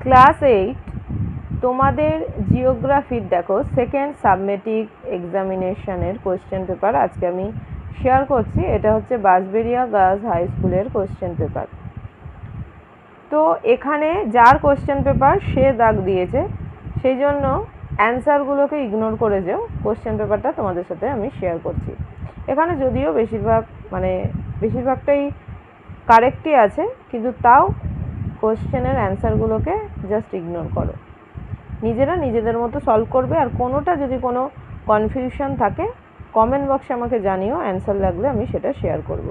Class 8 তোমাদের জিওগ্রাফির দেখো second সাবমেটিক এক্সামিনেশনের question paper আজকে আমি শেয়ার করছি। এটা হচ্ছে বাঁশবেড়িয়া গার্লস হাই স্কুলের কোশ্চেন পেপার। তো এখানে যার কোশ্চেন পেপার সে দাগ দিয়েছে, সেই জন্য অ্যান্সারগুলোকে ইগনোর করে যেও। কোশ্চেন পেপারটা তোমাদের সাথে আমি শেয়ার করছি। এখানে যদিও বেশিরভাগটাই কারেক্টই আছে, কিন্তু তাও কোশ্চেনের অ্যান্সারগুলোকে জাস্ট ইগনোর করো। নিজেরা নিজেদের মতো সলভ করবে। আর কোনোটা যদি কোনো কনফিউশন থাকে কমেন্ট বক্সে আমাকে জানিও, অ্যান্সার লাগলে আমি সেটা শেয়ার করব।